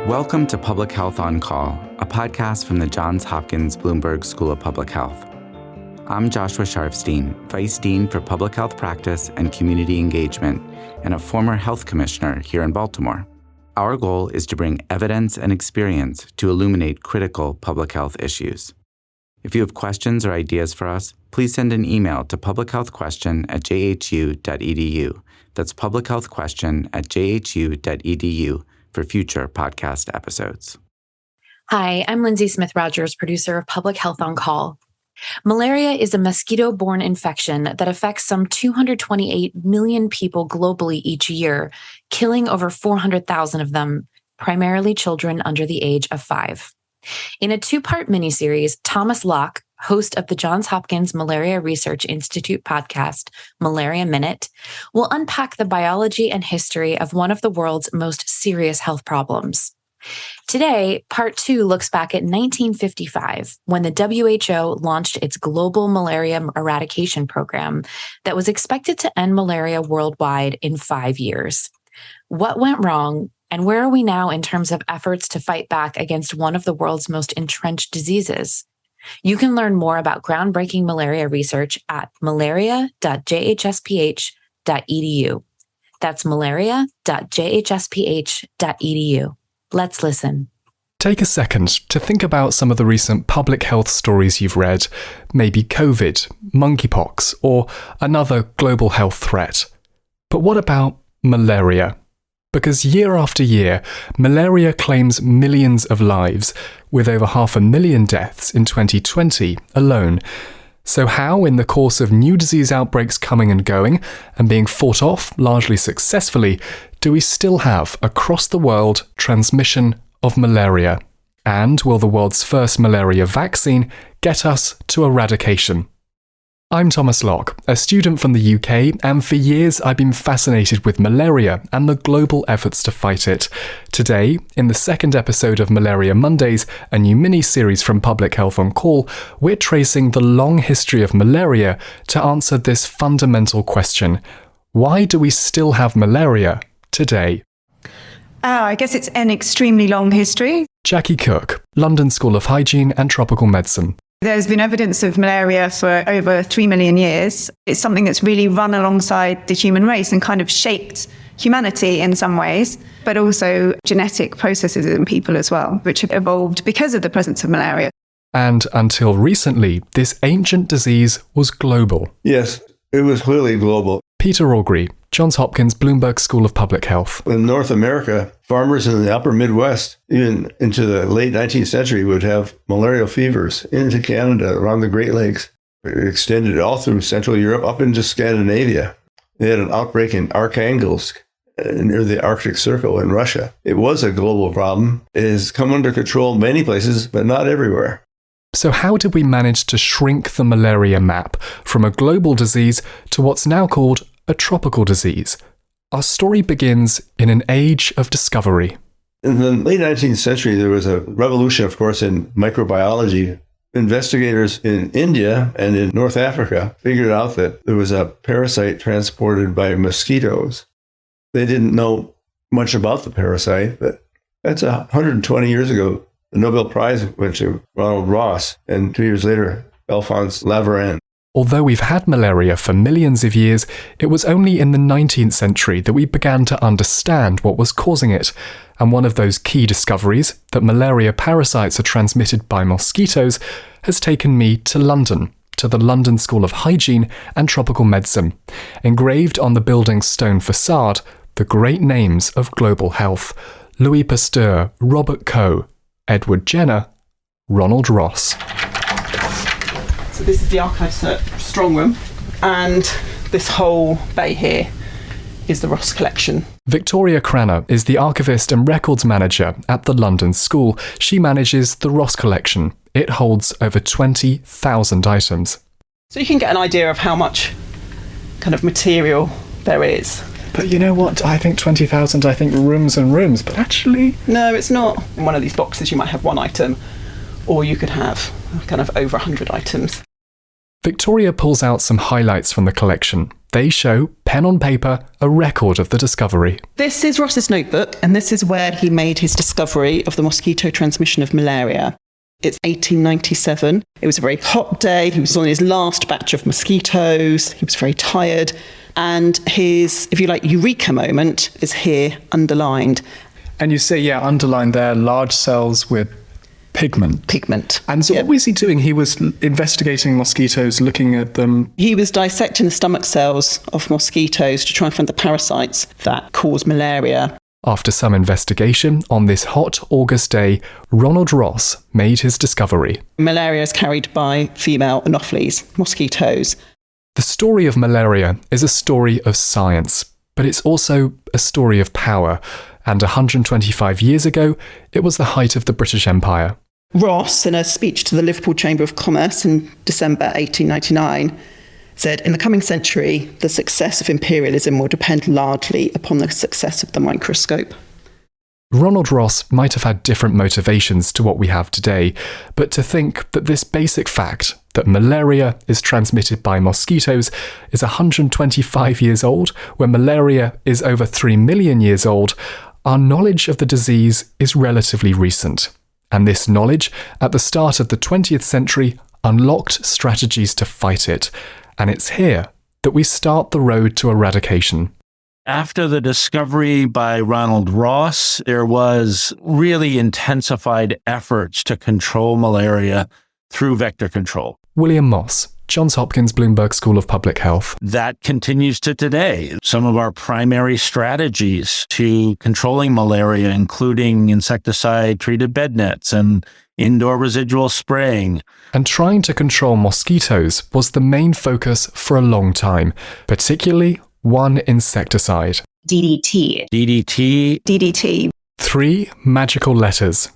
Welcome to Public Health on Call, a podcast from the Johns Hopkins Bloomberg School of Public Health. I'm Joshua Sharfstein, Vice Dean for Public Health Practice and Community Engagement, and a former health commissioner here in Baltimore. Our goal is to bring evidence and experience to illuminate critical public health issues. If you have questions or ideas for us, please send an email to publichealthquestion@jhu.edu. That's publichealthquestion@jhu.edu for future podcast episodes. Hi, I'm Lindsay Smith-Rogers, producer of Public Health on Call. Malaria is a mosquito-borne infection that affects some 228 million people globally each year, killing over 400,000 of them, primarily children under the age of 5. In a 2-part miniseries, Thomas Locke, host of the Johns Hopkins Malaria Research Institute podcast, Malaria Minute, will unpack the biology and history of one of the world's most serious health problems. Today, Part 2 looks back at 1955, when the WHO launched its global malaria eradication program that was expected to end malaria worldwide in 5 years. What went wrong, and where are we now in terms of efforts to fight back against one of the world's most entrenched diseases? You can learn more about groundbreaking malaria research at malaria.jhsph.edu. That's malaria.jhsph.edu. Let's listen. Take a second to think about some of the recent public health stories you've read, maybe COVID, monkeypox, or another global health threat. But what about malaria? Because year after year, malaria claims millions of lives, with over 500,000 deaths in 2020 alone. So how, in the course of new disease outbreaks coming and going, and being fought off largely successfully, do we still have, across the world, transmission of malaria? And will the world's first malaria vaccine get us to eradication? I'm Thomas Locke, a student from the UK, and for years I've been fascinated with malaria and the global efforts to fight it. Today, in the second episode of Malaria Mondays, a new mini-series from Public Health on Call, we're tracing the long history of malaria to answer this fundamental question. Why do we still have malaria today? I guess it's an extremely long history. Jackie Cook, London School of Hygiene and Tropical Medicine. There's been evidence of malaria for over 3 million years. It's something that's really run alongside the human race and kind of shaped humanity in some ways, but also genetic processes in people as well, which have evolved because of the presence of malaria. And until recently, this ancient disease was global. Yes, it was clearly global. Peter Augrey, Johns Hopkins Bloomberg School of Public Health. In North America, farmers in the upper Midwest, even into the late 19th century, would have malarial fevers into Canada, around the Great Lakes. It extended all through Central Europe, up into Scandinavia. They had an outbreak in Arkhangelsk, near the Arctic Circle in Russia. It was a global problem. It has come under control in many places, but not everywhere. So how did we manage to shrink the malaria map from a global disease to what's now called a tropical disease? Our story begins in an age of discovery. In the late 19th century, there was a revolution, of course, in microbiology. Investigators in India and in North Africa figured out that there was a parasite transported by mosquitoes. They didn't know much about the parasite, but that's 120 years ago. The Nobel Prize went to Ronald Ross, and 2 years later, Alphonse Laveran. Although we've had malaria for millions of years, it was only in the 19th century that we began to understand what was causing it. And one of those key discoveries, that malaria parasites are transmitted by mosquitoes, has taken me to London, to the London School of Hygiene and Tropical Medicine. Engraved on the building's stone facade, the great names of global health: Louis Pasteur, Robert Koch, Edward Jenner, Ronald Ross. So this is the archive strong room, and this whole bay here is the Ross collection. Victoria Cranner is the archivist and records manager at the London School. She manages the Ross collection. It holds over 20,000 items. So you can get an idea of how much kind of material there is. But you know what? I think 20,000, rooms and rooms, but actually... No, it's not. In one of these boxes you might have one item, or you could have kind of over 100 items. Victoria pulls out some highlights from the collection. They show pen on paper a record of the discovery. This is Ross's notebook, and this is where he made his discovery of the mosquito transmission of malaria. It's 1897. It was a very hot day. He was on his last batch of mosquitoes. He was very tired. And his, if you like, eureka moment is here underlined. And you say, underlined there, large cells with pigment. And so what was he doing? He was investigating mosquitoes, looking at them. He was dissecting the stomach cells of mosquitoes to try and find the parasites that cause malaria. After some investigation, on this hot August day, Ronald Ross made his discovery. Malaria is carried by female Anopheles, mosquitoes. The story of malaria is a story of science, but it's also a story of power. And 125 years ago, it was the height of the British Empire. Ross, in a speech to the Liverpool Chamber of Commerce in December 1899, said, "In the coming century, the success of imperialism will depend largely upon the success of the microscope." Ronald Ross might have had different motivations to what we have today, but to think that this basic fact, that malaria is transmitted by mosquitoes, is 125 years old, when malaria is over 3 million years old, our knowledge of the disease is relatively recent. And this knowledge, at the start of the 20th century, unlocked strategies to fight it. And it's here that we start the road to eradication. After the discovery by Ronald Ross, there was really intensified efforts to control malaria through vector control. William Moss, Johns Hopkins Bloomberg School of Public Health. That continues to today. Some of our primary strategies to controlling malaria, including insecticide-treated bed nets and indoor residual spraying. And trying to control mosquitoes was the main focus for a long time, particularly one insecticide. DDT. DDT. 3 magical letters.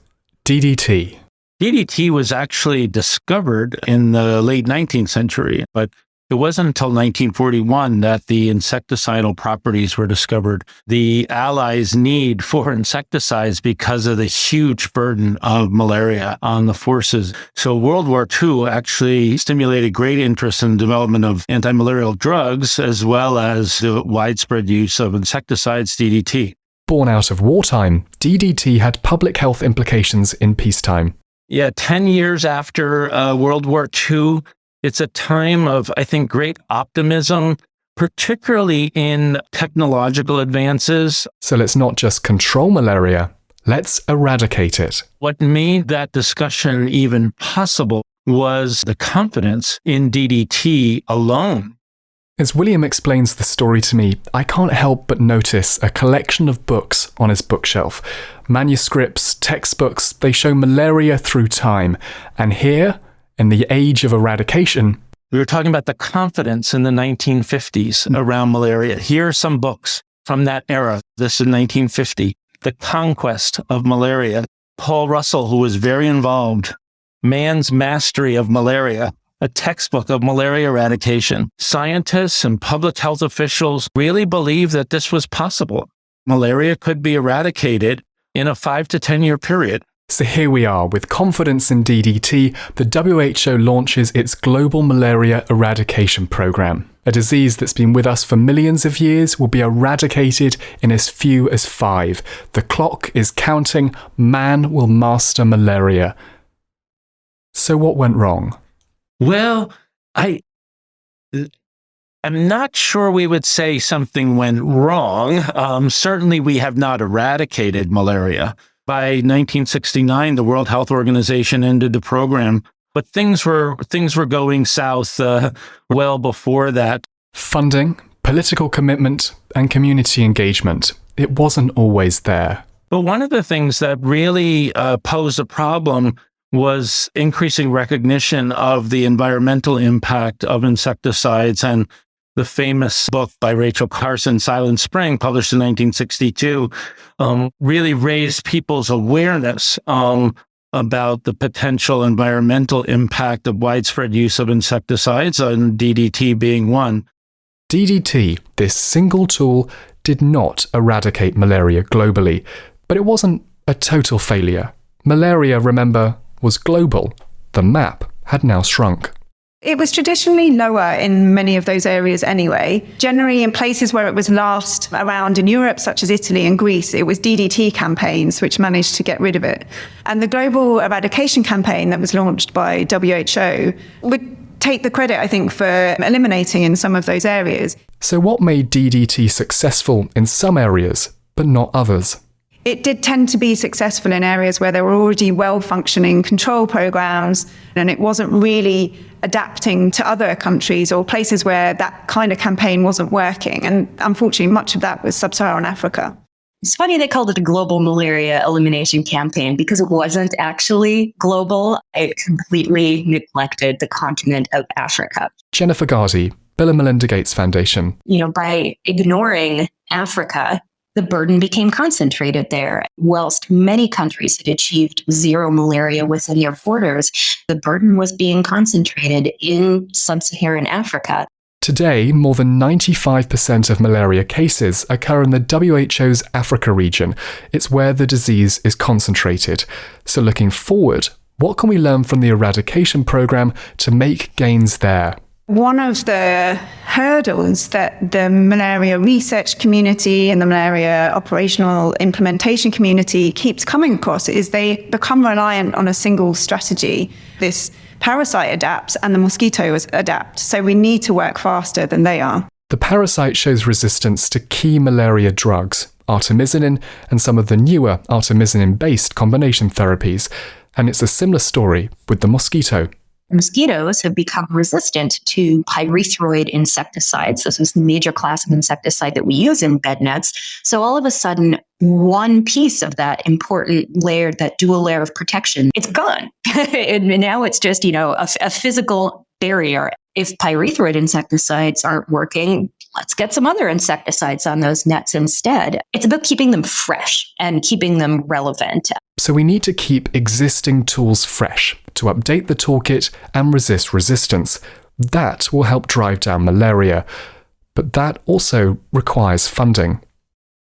DDT. DDT was actually discovered in the late 19th century, but it wasn't until 1941 that the insecticidal properties were discovered. The Allies' need for insecticides because of the huge burden of malaria on the forces. So World War II actually stimulated great interest in the development of anti-malarial drugs, as well as the widespread use of insecticides, DDT. Born out of wartime, DDT had public health implications in peacetime. 10 years after World War II, it's a time of, I think, great optimism, particularly in technological advances. So let's not just control malaria, let's eradicate it. What made that discussion even possible was the confidence in DDT alone. As William explains the story to me, I can't help but notice a collection of books on his bookshelf. Manuscripts, textbooks, they show malaria through time. And here, in the age of eradication, we were talking about the confidence in the 1950s around malaria. Here are some books from that era. This is 1950. The Conquest of Malaria. Paul Russell, who was very involved. Man's Mastery of Malaria, a textbook of malaria eradication. Scientists and public health officials really believed that this was possible. Malaria could be eradicated in a 5 to 10 year period. So here we are, with confidence in DDT, the WHO launches its Global Malaria Eradication Programme. A disease that's been with us for millions of years will be eradicated in as few as 5. The clock is counting. Man will master malaria. So what went wrong? Well, I'm not sure we would say something went wrong. Certainly we have not eradicated malaria. By 1969, the World Health Organization ended the program, but things were going south well before that. Funding, political commitment, and community engagement. It wasn't always there. But one of the things that really posed a problem was increasing recognition of the environmental impact of insecticides, and the famous book by Rachel Carson, Silent Spring, published in 1962, really raised people's awareness about the potential environmental impact of widespread use of insecticides, and DDT being one. DDT, this single tool, did not eradicate malaria globally, but it wasn't a total failure. Malaria, remember, was global. The map had now shrunk. It was traditionally lower in many of those areas anyway. Generally, in places where it was last around in Europe, such as Italy and Greece, it was DDT campaigns which managed to get rid of it. And the global eradication campaign that was launched by WHO would take the credit, I think, for eliminating in some of those areas. So what made DDT successful in some areas, but not others? It did tend to be successful in areas where there were already well-functioning control programs, and it wasn't really adapting to other countries or places where that kind of campaign wasn't working. And unfortunately, much of that was sub-Saharan Africa. It's funny they called it a global malaria elimination campaign because it wasn't actually global. It completely neglected the continent of Africa. Jennifer Gardy, Bill and Melinda Gates Foundation. By ignoring Africa, the burden became concentrated there. Whilst many countries had achieved zero malaria within their borders, the burden was being concentrated in sub-Saharan Africa. Today, more than 95% of malaria cases occur in the WHO's Africa region. It's where the disease is concentrated. So looking forward, what can we learn from the eradication program to make gains there? One of the hurdles that the malaria research community and the malaria operational implementation community keeps coming across is they become reliant on a single strategy. This parasite adapts and the mosquito adapt, so we need to work faster than they are. The parasite shows resistance to key malaria drugs, artemisinin and some of the newer artemisinin-based combination therapies, and it's a similar story with the mosquito. Mosquitoes have become resistant to pyrethroid insecticides. This is the major class of insecticide that we use in bed nets. So all of a sudden, one piece of that important layer, that dual layer of protection, it's gone. And now it's just, a physical barrier. If pyrethroid insecticides aren't working, let's get some other insecticides on those nets instead. It's about keeping them fresh and keeping them relevant. So we need to keep existing tools fresh, to update the toolkit and resist resistance. That will help drive down malaria. But that also requires funding.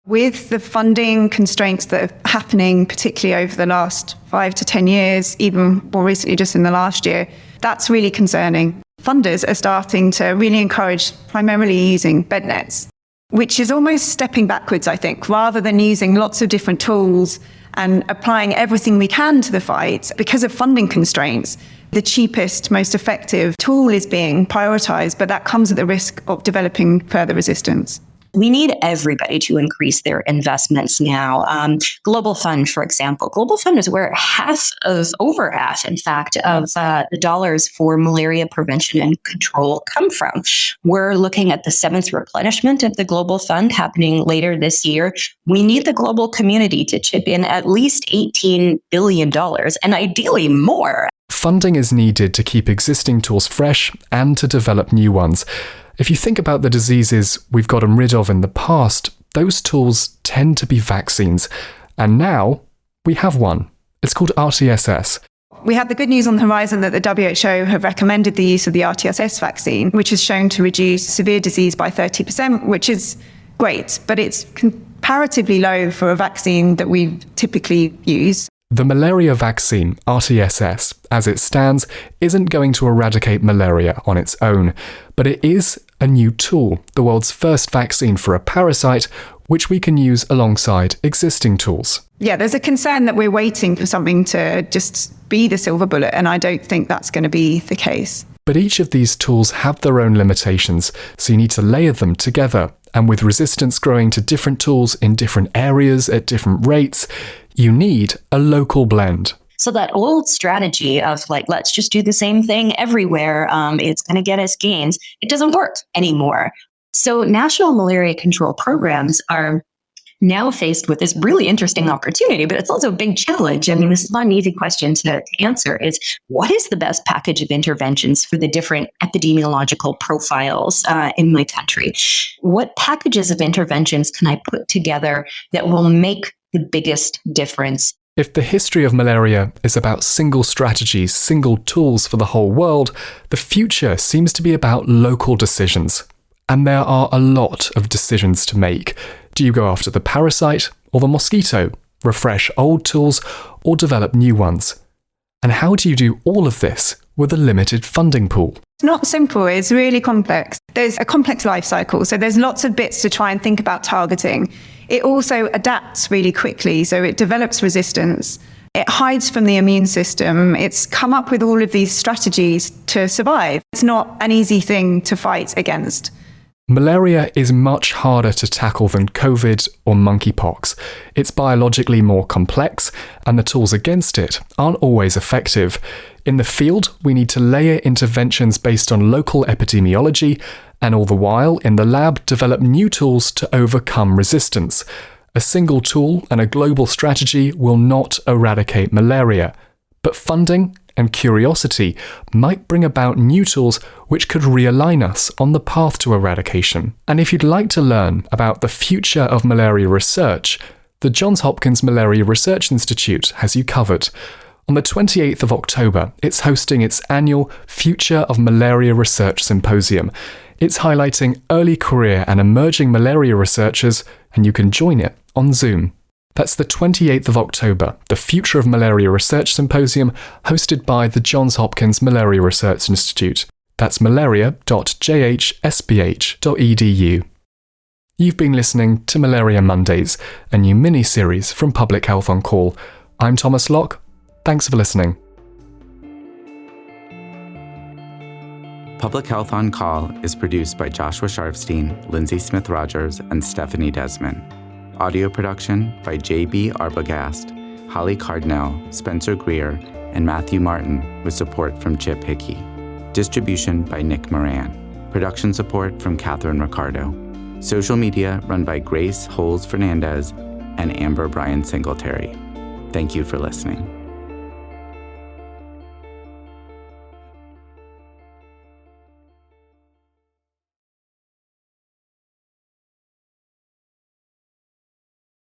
With the funding constraints that are happening, particularly over the last 5 to 10 years, even more recently just in the last year, that's really concerning. Funders are starting to really encourage primarily using bed nets, which is almost stepping backwards, I think, rather than using lots of different tools and applying everything we can to the fight. Because of funding constraints, the cheapest, most effective tool is being prioritized, but that comes at the risk of developing further resistance. We need everybody to increase their investments now. Global Fund, for example. Global Fund is where over half, in fact, of the dollars for malaria prevention and control come from. We're looking at the 7th replenishment of the Global Fund happening later this year. We need the global community to chip in at least $18 billion, and ideally more. Funding is needed to keep existing tools fresh and to develop new ones. If you think about the diseases we've gotten rid of in the past, those tools tend to be vaccines. And now we have one. It's called RTSS. We have the good news on the horizon that the WHO have recommended the use of the RTSS vaccine, which is shown to reduce severe disease by 30%, which is great, but it's comparatively low for a vaccine that we typically use. The malaria vaccine, RTSS, as it stands, isn't going to eradicate malaria on its own, but it is a new tool, the world's first vaccine for a parasite, which we can use alongside existing tools. Yeah, there's a concern that we're waiting for something to just be the silver bullet, and I don't think that's going to be the case. But each of these tools have their own limitations, so you need to layer them together. And with resistance growing to different tools in different areas at different rates, you need a local blend. So that old strategy of let's just do the same thing everywhere, it's going to get us gains, it doesn't work anymore. So national malaria control programs are now faced with this really interesting opportunity, but it's also a big challenge. I mean, this is not an easy question to answer, is what is the best package of interventions for the different epidemiological profiles in my country? What packages of interventions can I put together that will make the biggest difference? If the history of malaria is about single strategies, single tools for the whole world, the future seems to be about local decisions. And there are a lot of decisions to make. Do you go after the parasite or the mosquito, refresh old tools or develop new ones? And how do you do all of this with a limited funding pool. It's not simple, it's really complex. There's a complex life cycle, so there's lots of bits to try and think about targeting. It also adapts really quickly, so it develops resistance. It hides from the immune system. It's come up with all of these strategies to survive. It's not an easy thing to fight against. Malaria is much harder to tackle than COVID or monkeypox. It's biologically more complex, and the tools against it aren't always effective. In the field, we need to layer interventions based on local epidemiology, and all the while, in the lab, develop new tools to overcome resistance. A single tool and a global strategy will not eradicate malaria, but funding and curiosity might bring about new tools which could realign us on the path to eradication. And if you'd like to learn about the future of malaria research, the Johns Hopkins Malaria Research Institute has you covered. On the 28th of October, it's hosting its annual Future of Malaria Research Symposium. It's highlighting early career and emerging malaria researchers, and you can join it on Zoom. That's the 28th of October, the Future of Malaria Research Symposium, hosted by the Johns Hopkins Malaria Research Institute. That's malaria.jhsph.edu. You've been listening to Malaria Mondays, a new mini-series from Public Health on Call. I'm Thomas Locke. Thanks for listening. Public Health on Call is produced by Joshua Sharfstein, Lindsay Smith-Rogers, and Stephanie Desmond. Audio production by J.B. Arbogast, Holly Cardinal, Spencer Greer, and Matthew Martin, with support from Chip Hickey. Distribution by Nick Moran. Production support from Catherine Ricardo. Social media run by Grace Holes Fernandez and Amber Bryan Singletary. Thank you for listening.